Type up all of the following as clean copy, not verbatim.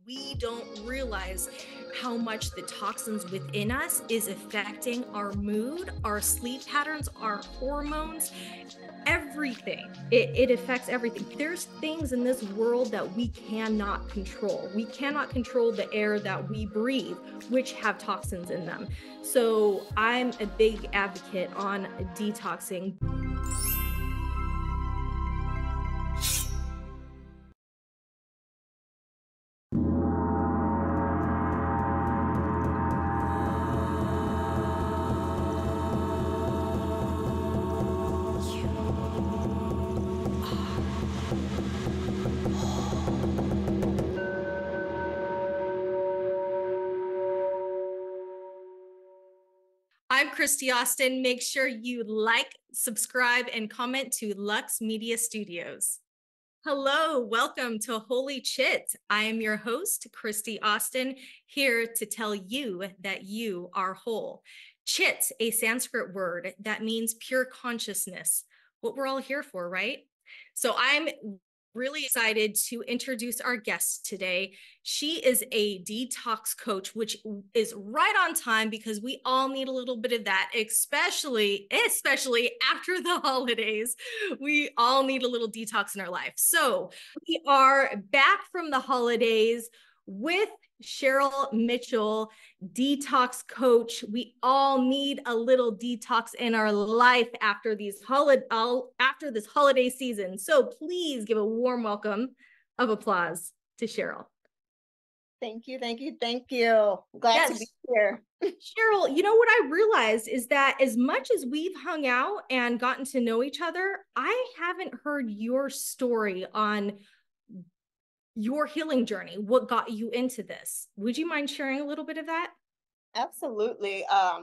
We don't realize how much the toxins within us is affecting our mood, our sleep patterns, our hormones, everything. It affects everything. There's things in this world that we cannot control. We cannot control the air that we breathe, which have toxins in them. So I'm a big advocate on detoxing. I'm Christy Austin. Make sure you like, subscribe, and comment to Lux Media Studios. Hello, welcome to Holy Chit. I am your host, Christy Austin, here to tell you that you are whole. Chit, a Sanskrit word that means pure consciousness, what we're all here for, right? So I'm really excited to introduce our guest today. She is a detox coach, which is right on time because we all need a little bit of that, especially after the holidays. We all need a little detox in our life. So we are back from the holidays with Cheryl Mitchell, detox coach. We all need a little detox in our life after this holiday season. So please give a warm welcome of applause to Cheryl. Thank you, thank you, thank you. Glad to be here. Cheryl, you know what I realized is that as much as we've hung out and gotten to know each other, I haven't heard your story on your healing journey. What got you into this? Would you mind sharing a little bit of that? Absolutely. I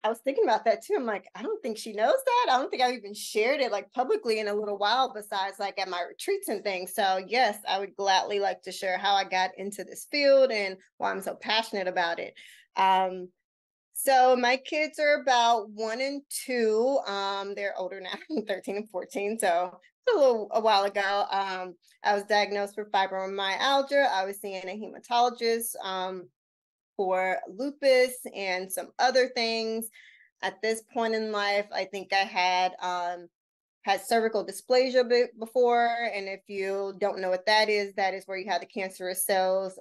was thinking about that too. I'm like, I don't think she knows that. I don't think I've even shared it like publicly in a little while, besides like at my retreats and things. So yes, I would gladly like to share how I got into this field and why I'm so passionate about it. So my kids are about 1 and 2. They're older now, 13 and 14. So a while ago, I was diagnosed with fibromyalgia. I was seeing a hematologist for lupus and some other things. At this point in life, I think I had cervical dysplasia before, and if you don't know what that is where you have the cancerous cells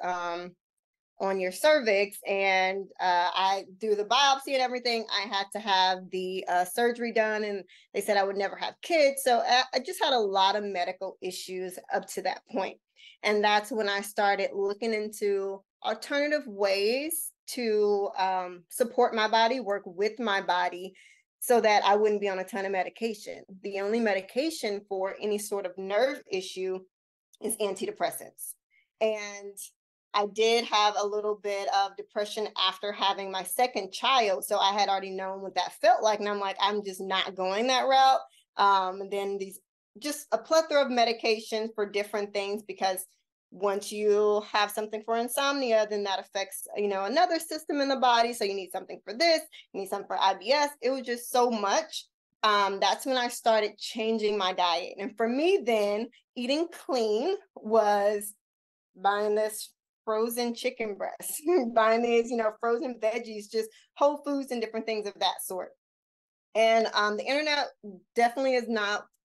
on your cervix. And I do the biopsy and everything. I had to have the surgery done, and they said I would never have kids. So I just had a lot of medical issues up to that point. And that's when I started looking into alternative ways to support my body, work with my body, so that I wouldn't be on a ton of medication. The only medication for any sort of nerve issue is antidepressants. And I did have a little bit of depression after having my second child. So I had already known what that felt like. And I'm like, I'm just not going that route. And then just a plethora of medications for different things, because once you have something for insomnia, then that affects, another system in the body. So you need something for this, you need something for IBS. It was just so much. That's when I started changing my diet. And for me, then eating clean was buying this frozen chicken breast, buying these, frozen veggies, just whole foods and different things of that sort. And the internet definitely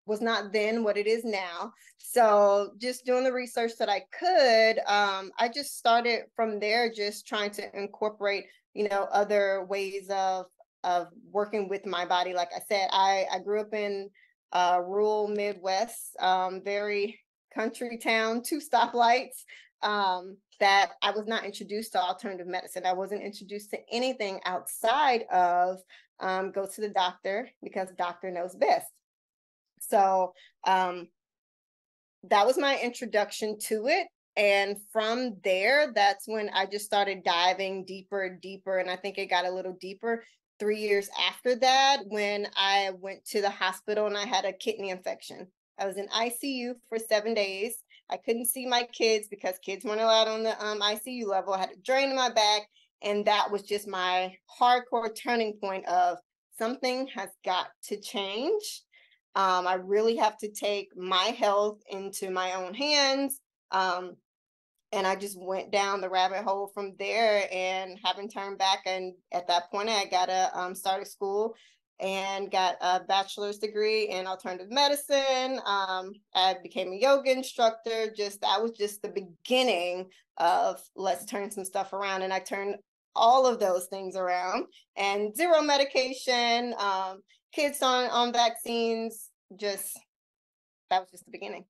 was not then what it is now. So just doing the research that I could, I just started from there, just trying to incorporate, other ways of working with my body. Like I said, I grew up in rural Midwest, very country town, 2 stoplights. That I was not introduced to alternative medicine. I wasn't introduced to anything outside of go to the doctor, because the doctor knows best. So that was my introduction to it. And from there, that's when I just started diving deeper and deeper. And I think it got a little deeper 3 years after that, when I went to the hospital and I had a kidney infection. I was in ICU for 7 days. I couldn't see my kids because kids weren't allowed on the ICU level. I had a drain in my back. And that was just my hardcore turning point of something has got to change. I really have to take my health into my own hands. And I just went down the rabbit hole from there and haven't turned back. And at that point, I got a started school and got a bachelor's degree in alternative medicine. I became a yoga instructor. Just that was just the beginning of let's turn some stuff around. And I turned all of those things around, and zero medication, kids on vaccines. Just that was just the beginning.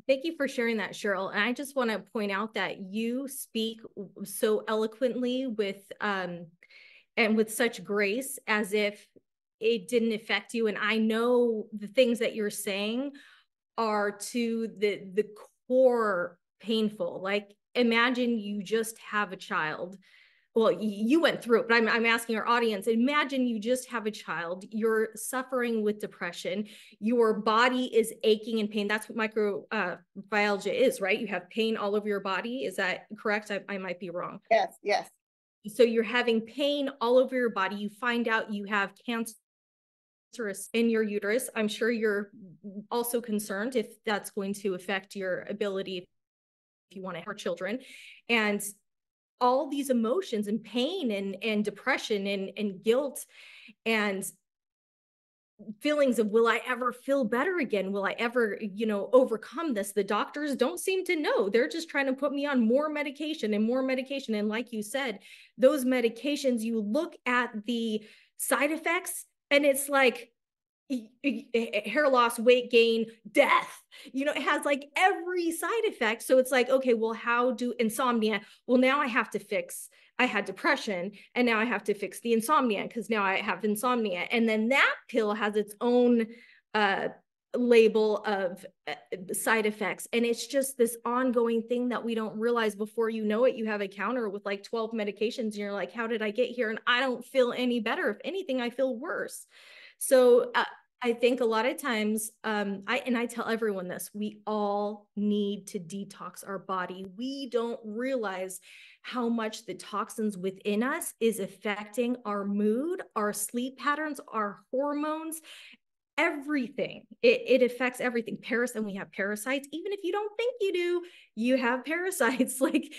Thank you for sharing that, Cheryl. And I just want to point out that you speak so eloquently and with such grace, as if it didn't affect you. And I know the things that you're saying are to the core painful. Like, imagine you just have a child. Well, you went through it, but I'm asking our audience, imagine you just have a child, you're suffering with depression, your body is aching in pain. That's what microbialgia is, right? You have pain all over your body. Is that correct? I might be wrong. Yes, yes. So you're having pain all over your body. You find out you have cancer in your uterus. I'm sure you're also concerned if that's going to affect your ability if you want to have children. And all these emotions and pain and depression and guilt and feelings of, will I ever feel better again? Will I ever, overcome this? The doctors don't seem to know. They're just trying to put me on more medication and more medication. And like you said, those medications, you look at the side effects and it's like hair loss, weight gain, death. It has like every side effect. So it's like, okay, well, how do insomnia? Well, now I had depression and now I have to fix the insomnia because now I have insomnia. And then that pill has its own label of side effects. And it's just this ongoing thing that we don't realize. Before you know it, you have a counter with like 12 medications and you're like, how did I get here? And I don't feel any better. If anything, I feel worse. So I think a lot of times, I tell everyone this, we all need to detox our body. We don't realize how much the toxins within us is affecting our mood, our sleep patterns, our hormones, everything. It affects everything. And we have parasites. Even if you don't think you do, you have parasites. Like,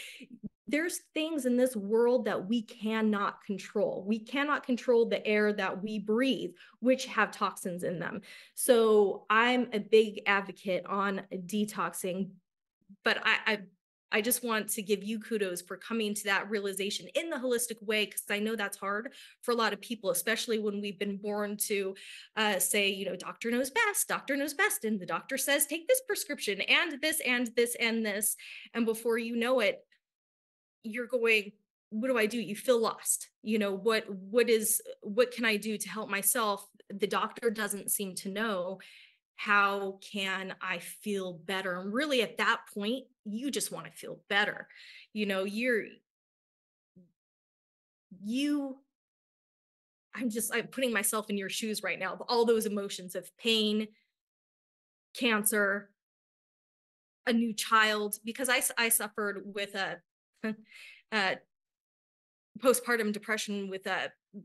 there's things in this world that we cannot control. We cannot control the air that we breathe, which have toxins in them. So I'm a big advocate on detoxing, but I just want to give you kudos for coming to that realization in the holistic way, because I know that's hard for a lot of people, especially when we've been born to say, doctor knows best, and the doctor says, take this prescription and this and this and this. And before you know it, you're going, what do I do? You feel lost. What can I do to help myself? The doctor doesn't seem to know. How can I feel better? And really at that point, you just want to feel better. I'm putting myself in your shoes right now, all those emotions of pain, cancer, a new child, because I suffered with a postpartum depression with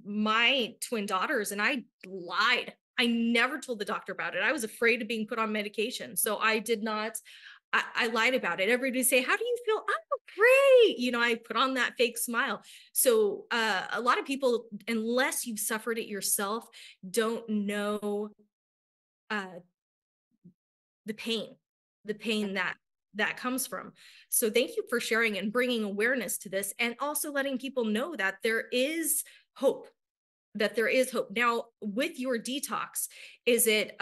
my twin daughters, and I lied. I never told the doctor about it. I was afraid of being put on medication. So I did not, I lied about it. Everybody say, how do you feel? I'm great. I put on that fake smile. So a lot of people, unless you've suffered it yourself, don't know the pain that comes from. So thank you for sharing and bringing awareness to this, and also letting people know that there is hope. Now, with your detox, is it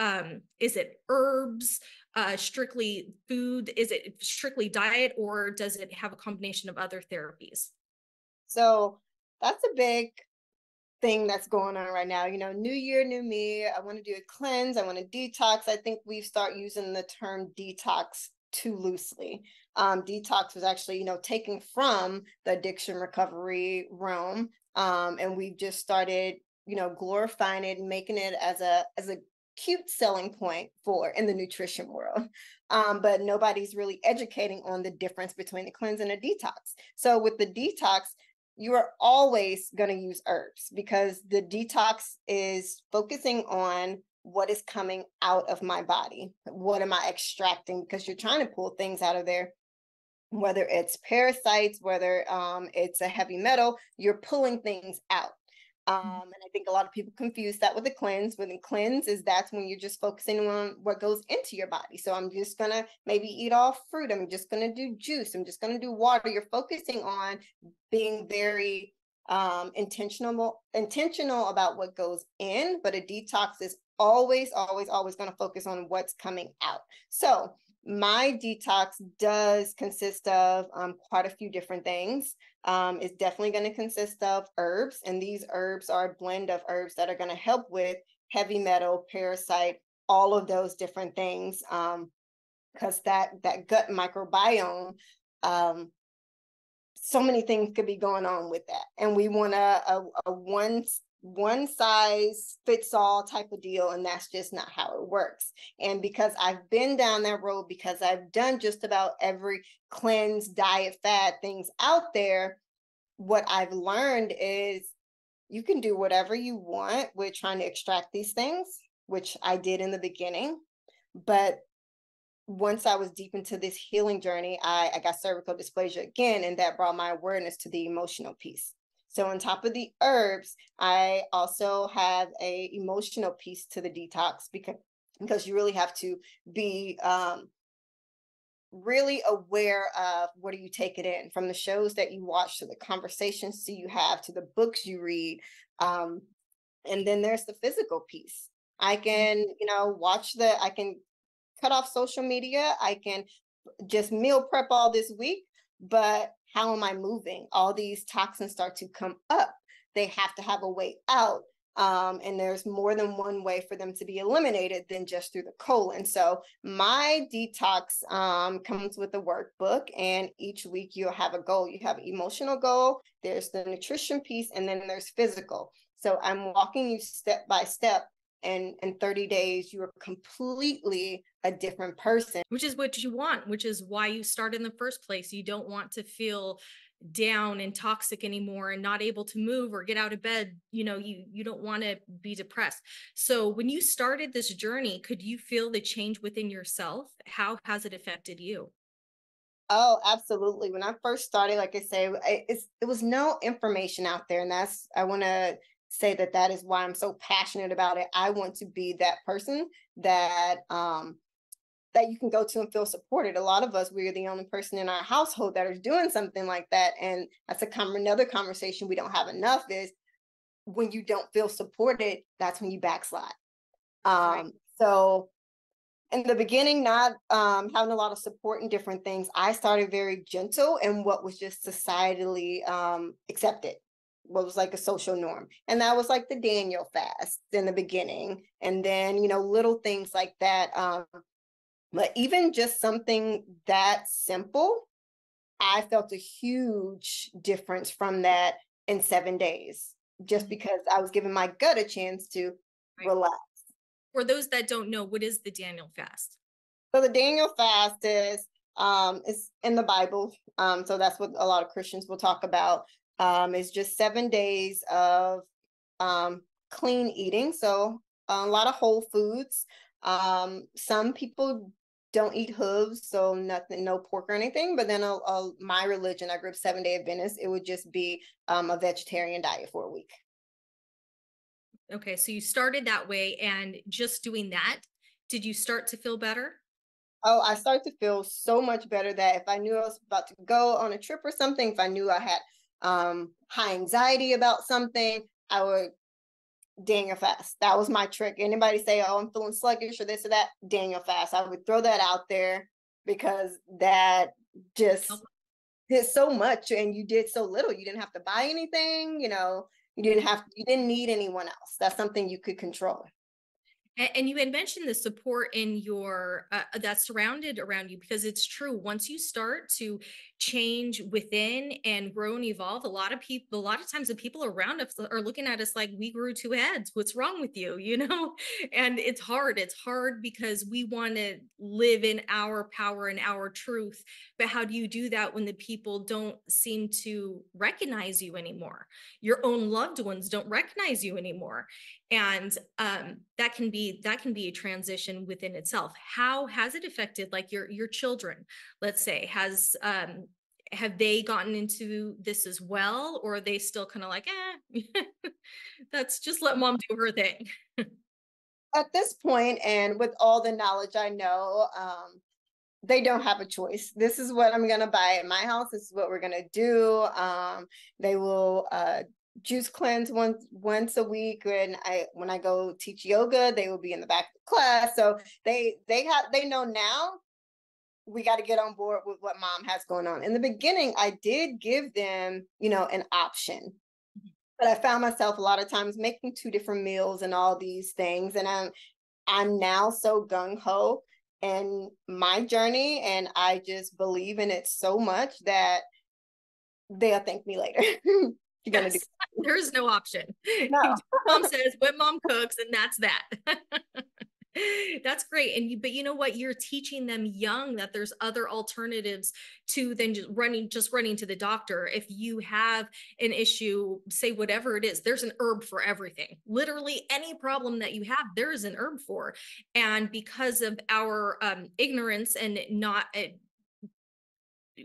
herbs, strictly food? Is it strictly diet, or does it have a combination of other therapies? So that's a big thing that's going on right now. New year, new me. I want to do a cleanse. I want to detox. I think we've started using the term detox too loosely. Detox was actually, taken from the addiction recovery realm. And we've just started, glorifying it and making it as a cute selling point in the nutrition world. But nobody's really educating on the difference between the cleanse and a detox. So with the detox, you are always going to use herbs, because the detox is focusing on what is coming out of my body. What am I extracting? Because you're trying to pull things out of there whether it's parasites, whether it's a heavy metal, you're pulling things out. And I think a lot of people confuse that with a cleanse. When a cleanse is, that's when you're just focusing on what goes into your body. So I'm just gonna maybe eat all fruit. I'm just gonna do juice. I'm just gonna do water. You're focusing on being very intentional about what goes in, but a detox is always going to focus on what's coming out. So my detox does consist of quite a few different things. It's definitely going to consist of herbs, and these herbs are a blend of herbs that are going to help with heavy metal, parasite, all of those different things. Because that gut microbiome, so many things could be going on with that, and we want a one size fits all type of deal, and that's just not how it works. And because I've been down that road, because I've done just about every cleanse, diet, fad things out there, what I've learned is you can do whatever you want with trying to extract these things, which I did in the beginning. But once I was deep into this healing journey, I got cervical dysplasia again, and that brought my awareness to the emotional piece. So on top of the herbs, I also have a emotional piece to the detox, because you really have to be really aware of what are you taking in, from the shows that you watch to the conversations you have to the books you read. And then there's the physical piece. I can, I can cut off social media. I can just meal prep all this week, but how am I moving? All these toxins start to come up. They have to have a way out. And there's more than one way for them to be eliminated than just through the colon. So my detox comes with a workbook, and each week you'll have a goal. You have an emotional goal, there's the nutrition piece, and then there's physical. So I'm walking you step by step, and in 30 days, you are completely a different person. Which is what you want, which is why you start in the first place. You don't want to feel down and toxic anymore and not able to move or get out of bed. You don't want to be depressed. So when you started this journey, could you feel the change within yourself? How has it affected you? Oh, absolutely. When I first started, like I say, it was no information out there. And I want to say that is why I'm so passionate about it. I want to be that person that that you can go to and feel supported. A lot of us, we're the only person in our household that is doing something like that. And that's another conversation we don't have enough, is when you don't feel supported, that's when you backslide. Right. So in the beginning, not having a lot of support in different things, I started very gentle in what was just societally accepted, what was like a social norm. And that was like the Daniel fast in the beginning. And then, little things like that. But even just something that simple, I felt a huge difference from that in 7 days, just because I was giving my gut a chance to relax. For those that don't know, what is the Daniel fast? So the Daniel fast is in the Bible. So that's what a lot of Christians will talk about. It's just 7 days of clean eating. So a lot of whole foods. Some people don't eat hooves, so nothing, no pork or anything. But then my religion, I grew up Seventh-day Adventist, it would just be a vegetarian diet for a week. Okay, so you started that way, and just doing that, did you start to feel better? Oh, I started to feel so much better that if I knew I was about to go on a trip or something, if I knew I had high anxiety about something, I would Daniel fast. That was my trick. Anybody say, oh, I'm feeling sluggish or this or that, Daniel fast. I would throw that out there, because that just did so much and you did so little. You didn't have to buy anything, you didn't need anyone else. That's something you could control. And you had mentioned the support in your that's surrounded around you, because it's true. Once you start to change within and grow and evolve, a lot of times the people around us are looking at us like we grew two heads. What's wrong with you? And it's hard. It's hard because we want to live in our power and our truth. But how do you do that when the people don't seem to recognize you anymore? Your own loved ones don't recognize you anymore. And that can be can be a transition within itself. How has it affected like your children? Let's say, have they gotten into this as well, or are they still kind of like, that's just let mom do her thing? At this point, and with all the knowledge I know, they don't have a choice. This is what I'm gonna buy at my house. This is what we're gonna do. They will juice cleanse once a week. When I go teach yoga, they will be in the back of the class. So they know now we got to get on board with what mom has going on. In the beginning, I did give them, an option. But I found myself a lot of times making 2 different meals and all these things. And I'm now so gung-ho in my journey, and I just believe in it so much that they'll thank me later. You're gonna do. There's no option. No. Mom says what mom cooks, and that's that. That's great. But you know what? You're teaching them young that there's other alternatives to than just running to the doctor. If you have an issue, say whatever it is, there's an herb for everything. Literally any problem that you have, there is an herb for. And because of our ignorance and not,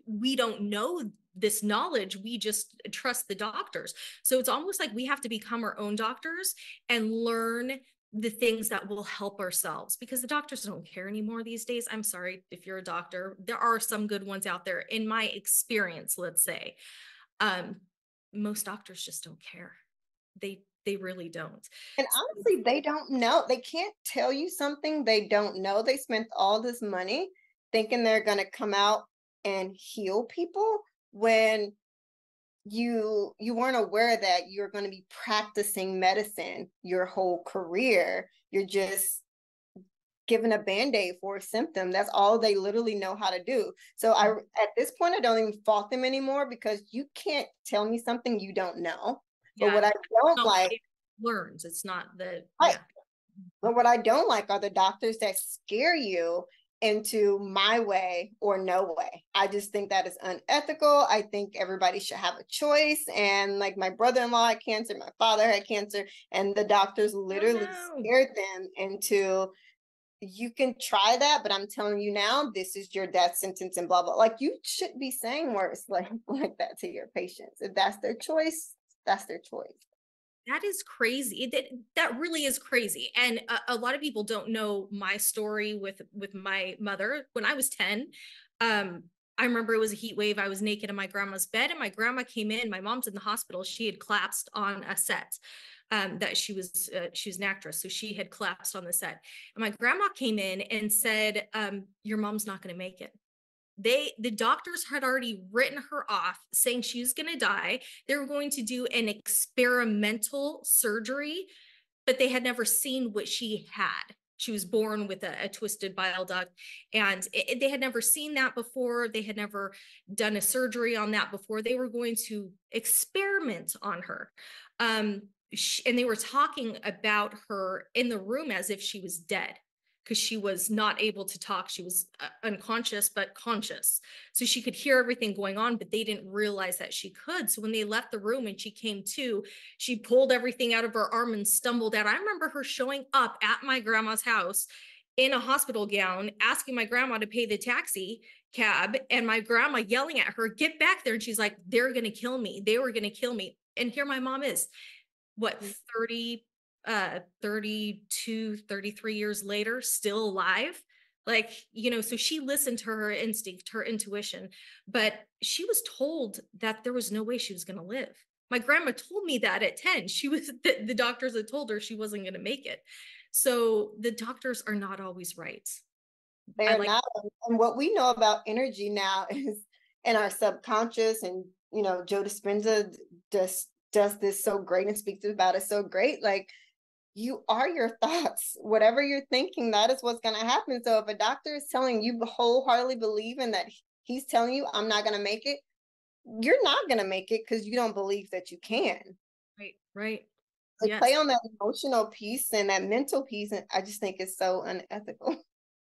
we don't know this knowledge, we just trust the doctors. So it's almost like we have to become our own doctors and learn the things that will help ourselves, because the doctors don't care anymore these days. I'm sorry if you're a doctor, there are some good ones out there. In my experience, let's say, most doctors just don't care. They really don't. And honestly, they don't know. They can't tell you something they don't know. They spent all this money thinking they're going to come out and heal people when you weren't aware that you're going to be practicing medicine your whole career. You're just given a band-aid for a symptom. That's all they literally know how to do. So at this point, I don't even fault them anymore, because you can't tell me something you don't know. Yeah, but what I don't like learns, it's not the but what I don't like are the doctors that scare you into my way or no way. I just think that is unethical. I think everybody should have a choice. And like my brother-in-law had cancer, my father had cancer, and the doctors literally scared them into, you can try that, but I'm telling you now, this is your death sentence and blah, blah. Like, you should be saying words like that to your patients. If that's their choice, that's their choice. That is crazy. That really is crazy. And a lot of people don't know my story with my mother. When I was 10, I remember it was a heat wave. I was naked in my grandma's bed, and my grandma came in. My mom's in the hospital. She had collapsed on a set. That she was an actress, so she had collapsed on the set. And my grandma came in and said, "Your mom's not going to make it." The doctors had already written her off, saying she was going to die. They were going to do an experimental surgery, but they had never seen what she had. She was born with a twisted bile duct, and they had never seen that before. They had never done a surgery on that before. They were going to experiment on her. And they were talking about her in the room as if she was dead, because she was not able to talk. She was unconscious, but conscious. So she could hear everything going on, but they didn't realize that she could. So when they left the room and she came to, she pulled everything out of her arm and stumbled out. I remember her showing up at my grandma's house in a hospital gown, asking my grandma to pay the taxi cab, and my grandma yelling at her, "Get back there." And she's like, "They're going to kill me. They were going to kill me." And here my mom is, what, 32, 33 years later, still alive. Like, so she listened to her instinct, her intuition, but she was told that there was no way she was going to live. My grandma told me that at 10, the doctors had told her she wasn't going to make it. So the doctors are not always right. They're not. And what we know about energy now is in our subconscious, and, Joe Dispenza does this so great and speaks about it so great. Like, you are your thoughts. Whatever you're thinking, that is what's going to happen. So if a doctor is telling you wholeheartedly believe in that, he's telling you, I'm not going to make it, you're not going to make it because you don't believe that you can. Right. Like, yes. Play on that emotional piece and that mental piece. And I just think it's so unethical.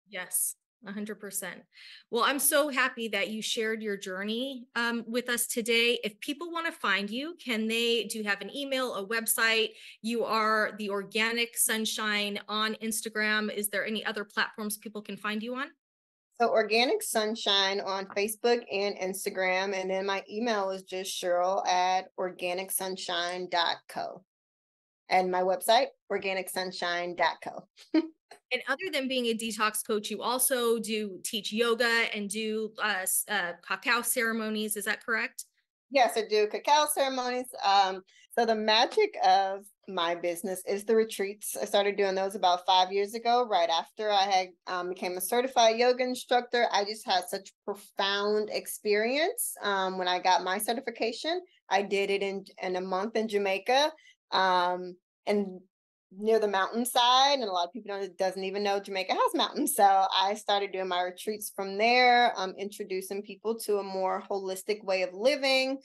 Yes. 100%. Well, I'm so happy that you shared your journey with us today. If people want to find you, do you have an email, a website? You are the Organic Sunshine on Instagram. Is there any other platforms people can find you on? So Organic Sunshine on Facebook and Instagram. And then my email is just Cheryl@organicsunshine.co. And my website, organicsunshine.co. And other than being a detox coach, you also do teach yoga and do cacao ceremonies. Is that correct? Yes, I do cacao ceremonies. So the magic of my business is the retreats. I started doing those about 5 years ago, right after I had became a certified yoga instructor. I just had such profound experience when I got my certification. I did it in a month in Jamaica, and near the mountainside, and a lot of people doesn't even know Jamaica has mountains. So I started doing my retreats from there, introducing people to a more holistic way of living.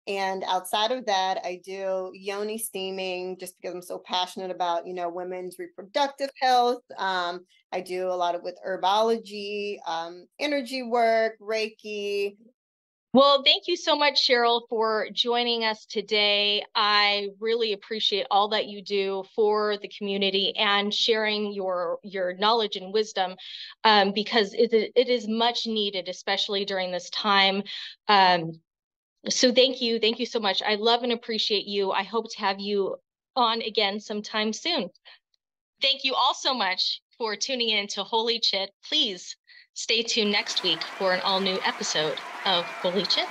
And outside of that, I do yoni steaming just because I'm so passionate about, women's reproductive health. I do a lot of with herbology, energy work, Reiki. Well, thank you so much, Cheryl, for joining us today. I really appreciate all that you do for the community and sharing your knowledge and wisdom, because it is much needed, especially during this time. So thank you so much. I love and appreciate you. I hope to have you on again sometime soon. Thank you all so much for tuning in to Holy Chit. Please stay tuned next week for an all-new episode of Holy Chit.